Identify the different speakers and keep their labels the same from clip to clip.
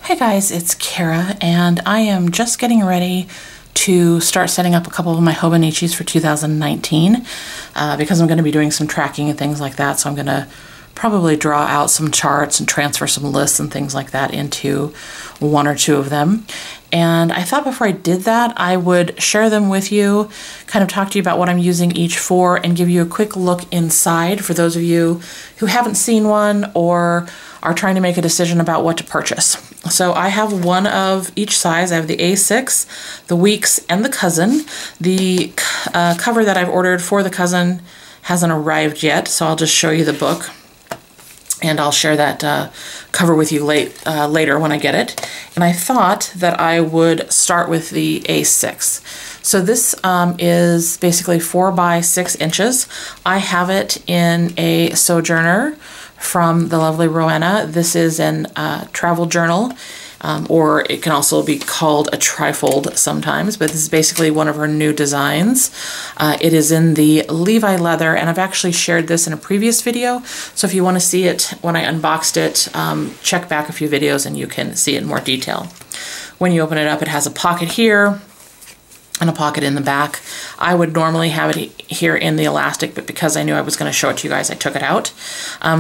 Speaker 1: Hi guys, it's Kara, and I am just getting ready to start setting up a couple of my Hobonichis for 2019 because I'm going to be doing some tracking and things like that. So I'm going to probably draw out some charts and transfer some lists and things like that into one or two of them. And I thought before I did that, I would share them with you, kind of talk to you about what I'm using each for, and give you a quick look inside for those of you who haven't seen one or are trying to make a decision about what to purchase. So I have one of each size. I have the A6, the Weeks, and the Cousin. The cover that I've ordered for the Cousin hasn't arrived yet, so I'll just show you the book. And I'll share that cover with you later when I get it. And I thought that I would start with the A6. So this is basically 4 by 6 inches. I have it in a Sojourner from the lovely Rowena. This is an travel journal, or it can also be called a trifold sometimes, but this is basically one of her new designs. It is in the Levi leather, and I've actually shared this in a previous video, so if you want to see it when I unboxed it, check back a few videos and you can see it in more detail. When you open it up, it has a pocket here and a pocket in the back. I would normally have it here in the elastic, but because I knew I was going to show it to you guys, I took it out.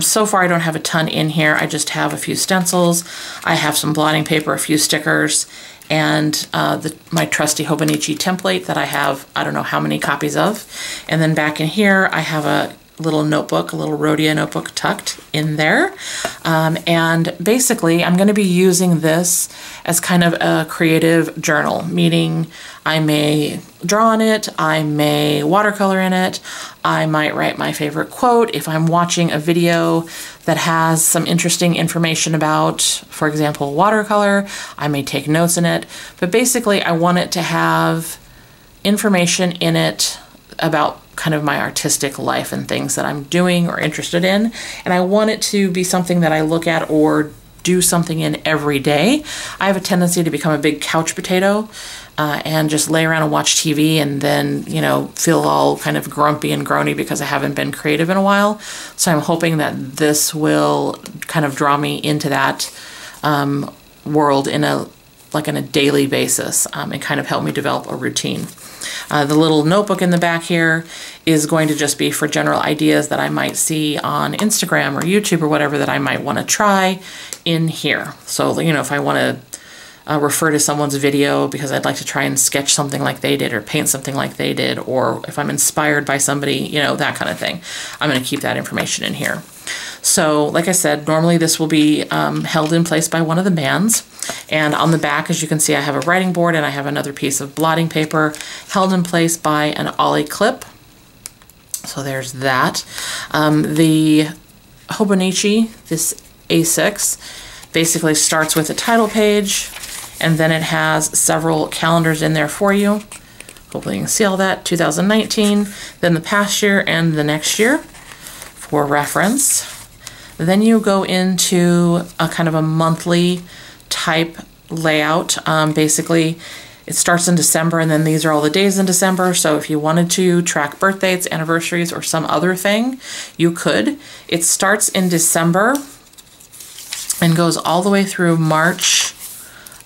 Speaker 1: So far I don't have a ton in here. I just have a few stencils. I have some blotting paper, a few stickers, and my trusty Hobonichi template that I have I don't know how many copies of. And then back in here I have a little notebook, a little Rhodia notebook tucked in there. And basically I'm going to be using this as kind of a creative journal, meaning I may draw on it, I may watercolor in it, I might write my favorite quote. If I'm watching a video that has some interesting information about, for example, watercolor, I may take notes in it. But basically I want it to have information in it about kind of my artistic life and things that I'm doing or interested in. And I want it to be something that I look at or do something in every day. I have a tendency to become a big couch potato and just lay around and watch TV and then, you know, feel all kind of grumpy and groany because I haven't been creative in a while. So I'm hoping that this will kind of draw me into that world in a daily basis and kind of help me develop a routine. The little notebook in the back here is going to just be for general ideas that I might see on Instagram or YouTube or whatever that I might want to try in here. So, you know, if I want to refer to someone's video because I'd like to try and sketch something like they did or paint something like they did, or if I'm inspired by somebody, you know, that kind of thing, I'm going to keep that information in here. So, like I said, normally this will be held in place by one of the bands. And on the back, as you can see, I have a writing board and I have another piece of blotting paper held in place by an ollie clip. So there's that. The Hobonichi, this A6, basically starts with a title page, and then it has several calendars in there for you. Hopefully you can see all that. 2019, then the past year and the next year for reference. Then you go into a kind of a monthly type layout. Basically, it starts in December, and then these are all the days in December. So if you wanted to track birthdays, anniversaries, or some other thing, you could. It starts in December and goes all the way through March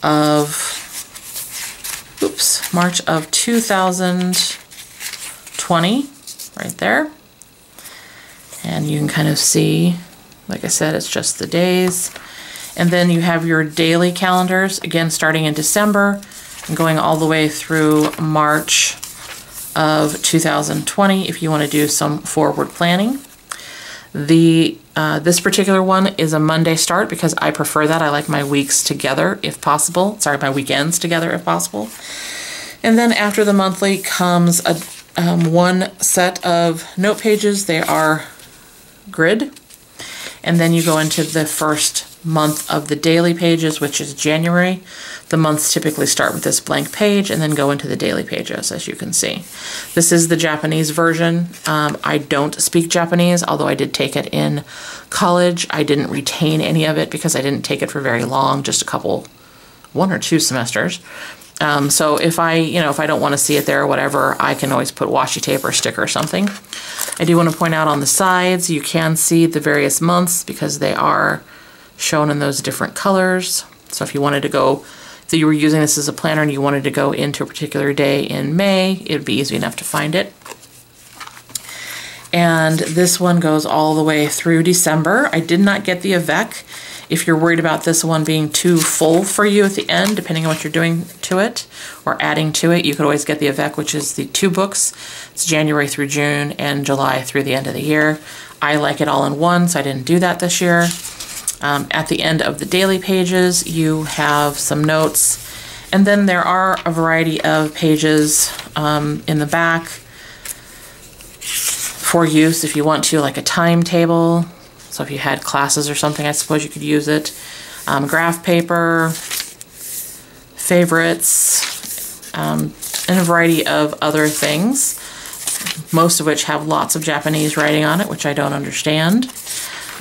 Speaker 1: of 2020, right there. And you can kind of see, like I said, it's just the days. And then you have your daily calendars, again, starting in December and going all the way through March of 2020 if you want to do some forward planning. This particular one is a Monday start because I prefer that. I like my weeks together if possible. Sorry, my weekends together if possible. And then after the monthly comes a one set of note pages. They are grid. And then you go into the first month of the daily pages, which is January. The months typically start with this blank page and then go into the daily pages, as you can see. This is the Japanese version. I don't speak Japanese, although I did take it in college. I didn't retain any of it because I didn't take it for very long, just one or two semesters. So if I don't want to see it there or whatever, I can always put washi tape or sticker or something. I do want to point out on the sides, you can see the various months because they are shown in those different colors. So if you wanted to go, so you were using this as a planner and you wanted to go into a particular day in May, it would be easy enough to find it. And this one goes all the way through December. I did not get the avec. If you're worried about this one being too full for you at the end, depending on what you're doing to it or adding to it, you could always get the avec, which is the 2 books. It's January through June and July through the end of the year. I like it all in one, so I didn't do that this year. At the end of the daily pages, you have some notes, and then there are a variety of pages in the back for use if you want to, like a timetable. So if you had classes or something, I suppose you could use it. Graph paper, favorites, and a variety of other things, most of which have lots of Japanese writing on it, which I don't understand.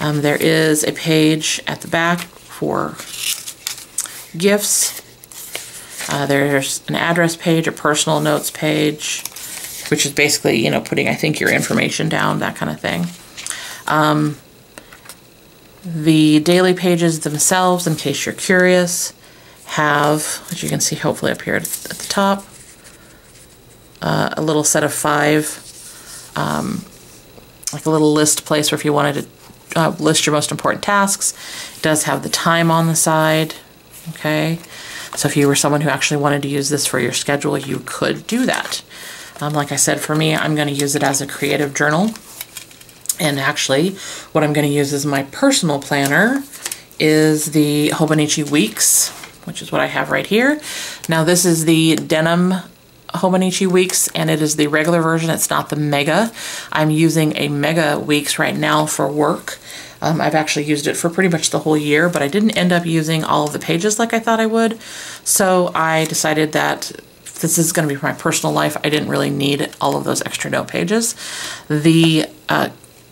Speaker 1: There is a page at the back for gifts. There's an address page, a personal notes page, which is basically, you know, putting, I think, your information down, that kind of thing. The daily pages themselves, in case you're curious, have, as you can see hopefully up here at the top, a little set of 5, like a little list place where if you wanted to list your most important tasks. It does have the time on the side, okay? So if you were someone who actually wanted to use this for your schedule, you could do that. Like I said, for me, I'm going to use it as a creative journal. And actually, what I'm going to use as my personal planner is the Hobonichi Weeks, which is what I have right here. Now, this is the denim Hobonichi Weeks, and it is the regular version. It's not the Mega. I'm using a Mega Weeks right now for work. I've actually used it for pretty much the whole year, but I didn't end up using all of the pages like I thought I would. So I decided that this is going to be for my personal life. I didn't really need all of those extra note pages. The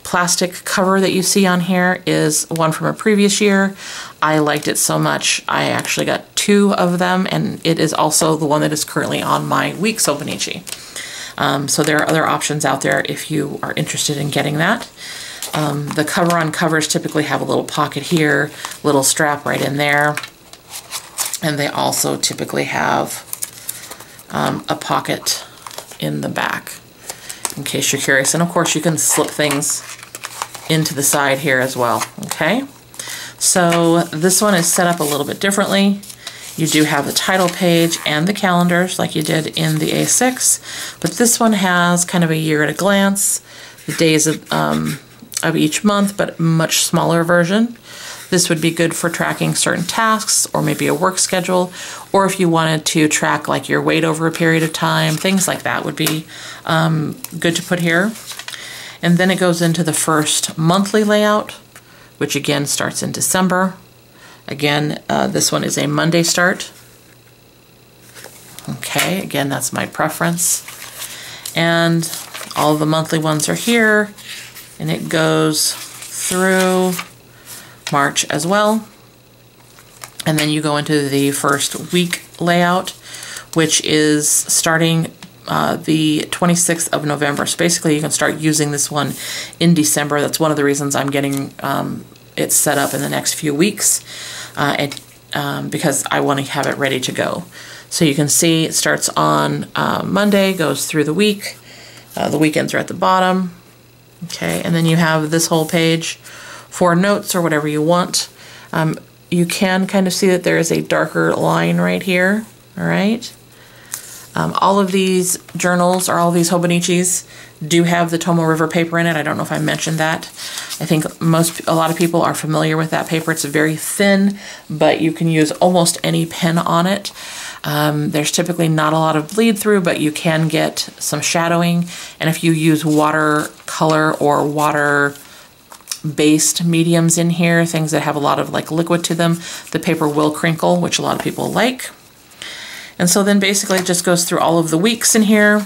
Speaker 1: plastic cover that you see on here is one from a previous year. I liked it so much, I actually got 2 of them, and it is also the one that is currently on my Weeks Hobonichi. So there are other options out there if you are interested in getting that. The cover on covers typically have a little pocket here, little strap right in there, and they also typically have a pocket in the back, in case you're curious. And of course you can slip things into the side here as well, okay? So this one is set up a little bit differently. You do have the title page and the calendars like you did in the A6, but this one has kind of a year at a glance, the days of each month, but much smaller version. This would be good for tracking certain tasks or maybe a work schedule, or if you wanted to track like your weight over a period of time, things like that would be good to put here. And then it goes into the first monthly layout, which again starts in December. Again, this one is a Monday start. Okay, again, that's my preference. And all the monthly ones are here, and it goes through March as well. And then you go into the first week layout, which is starting the 26th of November. So basically you can start using this one in December. That's one of the reasons I'm getting it set up in the next few weeks, because I want to have it ready to go. So you can see it starts on Monday, goes through the week. The weekends are at the bottom. Okay, and then you have this whole page for notes or whatever you want. You can kind of see that there is a darker line right here, all right? All of these journals, or all of these Hobonichis, do have the Tomo River paper in it. I don't know if I mentioned that. I think a lot of people are familiar with that paper. It's very thin, but you can use almost any pen on it. There's typically not a lot of bleed through, but you can get some shadowing. And if you use watercolor or water-based mediums in here, things that have a lot of like liquid to them, the paper will crinkle, which a lot of people like. And so then basically it just goes through all of the weeks in here.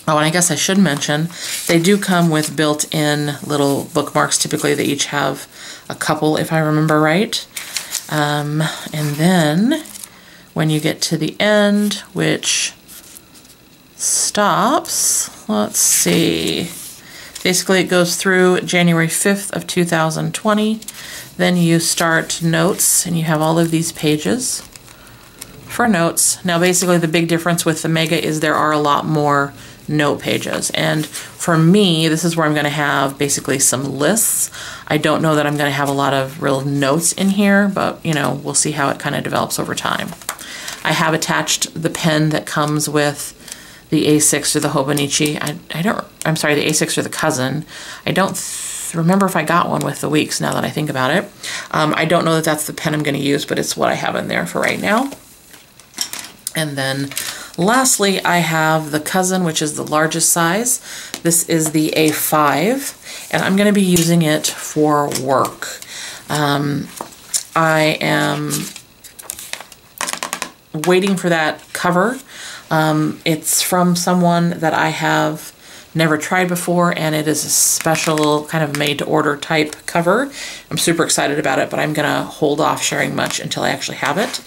Speaker 1: Oh, and I guess I should mention, they do come with built-in little bookmarks. Typically they each have a couple, if I remember right. And then when you get to the end, which stops, let's see, Basically, it goes through January 5th of 2020. Then you start notes, and you have all of these pages for notes. Now, basically, the big difference with the Mega is there are a lot more note pages. And for me, this is where I'm going to have basically some lists. I don't know that I'm going to have a lot of real notes in here, but, you know, we'll see how it kind of develops over time. I have attached the pen that comes with the A6 or the Hobonichi. I'm sorry, the A6 or the Cousin. I don't remember if I got one with the Weeks now that I think about it. I don't know that that's the pen I'm going to use, but it's what I have in there for right now. And then lastly, I have the Cousin, which is the largest size. This is the A5, and I'm going to be using it for work. I am waiting for that cover. It's from someone that I have never tried before, and it is a special kind of made-to-order type cover. I'm super excited about it, but I'm going to hold off sharing much until I actually have it.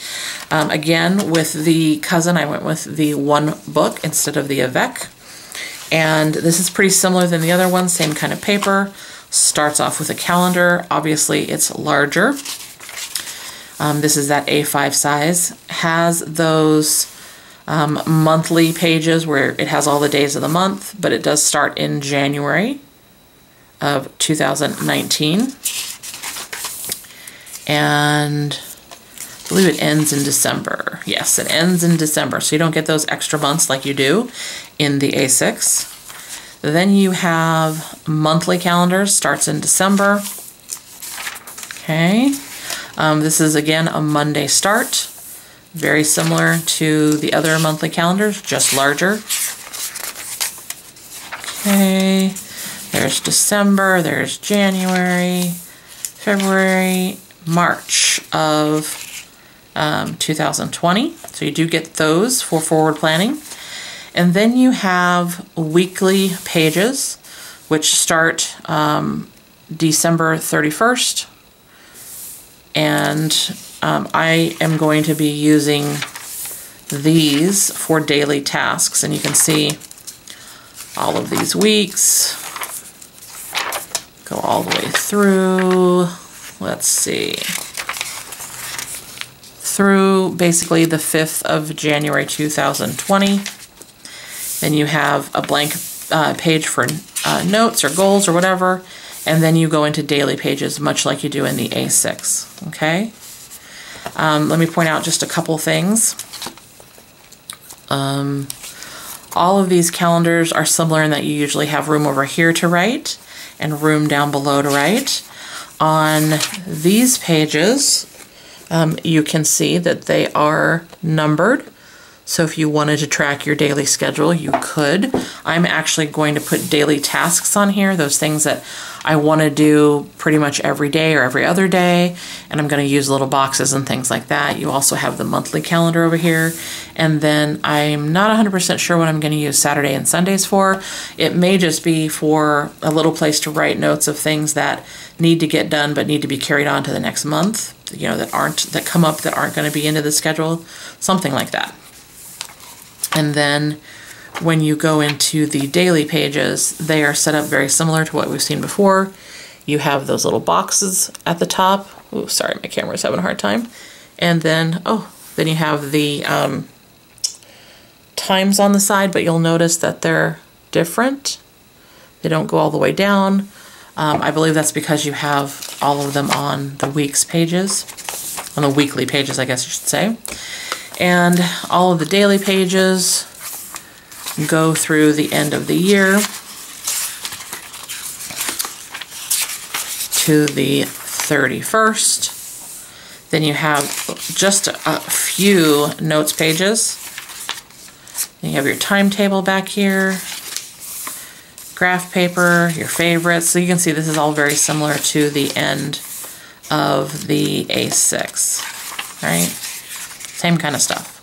Speaker 1: Again, with the Cousin, I went with the one book instead of the Avec. And this is pretty similar than the other one, same kind of paper. Starts off with a calendar. Obviously, it's larger. This is that A5 size. Has those monthly pages where it has all the days of the month, but it does start in January of 2019. And I believe it ends in December. Yes, it ends in December, so you don't get those extra months like you do in the A6. Then you have monthly calendars, starts in December. Okay. This is again a Monday start. Very similar to the other monthly calendars, just larger. Okay, there's December, there's January, February, March of 2020. So you do get those for forward planning. And then you have weekly pages, which start December 31st. And I am going to be using these for daily tasks, and you can see all of these weeks go all the way through, let's see, through basically the 5th of January 2020. Then you have a blank page for notes or goals or whatever, and then you go into daily pages much like you do in the A6, okay? Let me point out just a couple things. All of these calendars are similar in that you usually have room over here to write and room down below to write. On these pages, you can see that they are numbered. So if you wanted to track your daily schedule, you could. I'm actually going to put daily tasks on here, those things that I want to do pretty much every day or every other day, and I'm going to use little boxes and things like that. You also have the monthly calendar over here, and then I'm not 100% sure what I'm going to use Saturday and Sundays for. It may just be for a little place to write notes of things that need to get done but need to be carried on to the next month, you know, that come up that aren't going to be into the schedule, something like that. And then when you go into the daily pages, they are set up very similar to what we've seen before. You have those little boxes at the top. Oh, sorry, my camera's having a hard time. And then, then you have the times on the side, but you'll notice that they're different. They don't go all the way down. I believe that's because you have all of them on the weeks pages, on the weekly pages, I guess you should say. And all of the daily pages go through the end of the year to the 31st. Then you have just a few notes pages. Then you have your timetable back here, graph paper, your favorites. So you can see this is all very similar to the end of the A6, right? Same kind of stuff.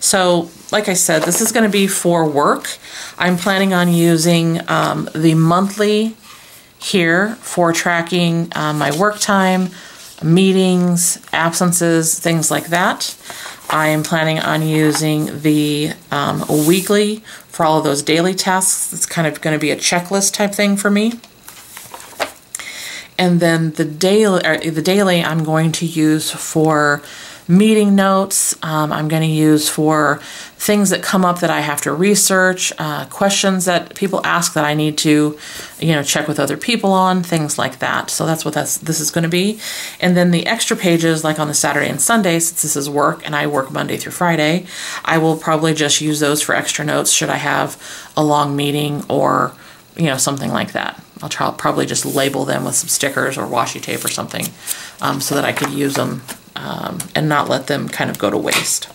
Speaker 1: So, like I said, this is going to be for work. I'm planning on using the monthly here for tracking my work time, meetings, absences, things like that. I am planning on using the weekly for all of those daily tasks. It's kind of going to be a checklist type thing for me. And then the daily I'm going to use for meeting notes. I'm going to use for things that come up that I have to research, questions that people ask that I need to, check with other people on, things like that. So that's what this is going to be. And then the extra pages, like on the Saturday and Sunday, since this is work and I work Monday through Friday, I will probably just use those for extra notes should I have a long meeting or, something like that. I'll probably just label them with some stickers or washi tape or something so that I could use them and not let them kind of go to waste.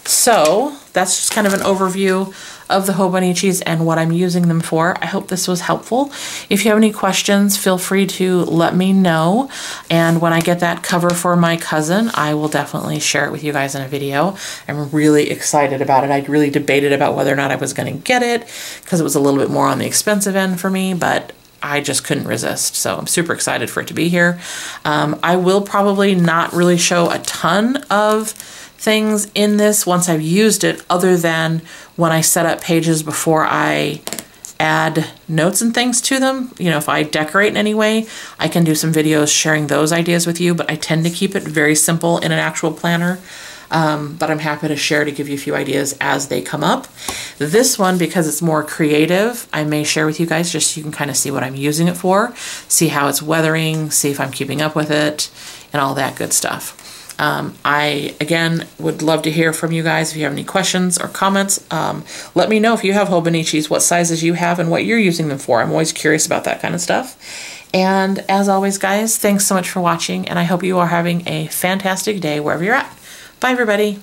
Speaker 1: So that's just kind of an overview of the Hobonichis and what I'm using them for. I hope this was helpful. If you have any questions, feel free to let me know. And when I get that cover for my cousin, I will definitely share it with you guys in a video. I'm really excited about it. I really debated about whether or not I was going to get it because it was a little bit more on the expensive end for me, but I just couldn't resist. So I'm super excited for it to be here. I will probably not really show a ton of things in this once I've used it, other than when I set up pages before I add notes and things to them. If I decorate in any way, I can do some videos sharing those ideas with you, but I tend to keep it very simple in an actual planner. But I'm happy to share to give you a few ideas as they come up. This one, because it's more creative, I may share with you guys just so you can kind of see what I'm using it for, see how it's weathering, see if I'm keeping up with it, and all that good stuff. I, again, would love to hear from you guys. If you have any questions or comments, let me know if you have Hobonichis, what sizes you have, and what you're using them for. I'm always curious about that kind of stuff. And as always, guys, thanks so much for watching, and I hope you are having a fantastic day wherever you're at. Bye, everybody.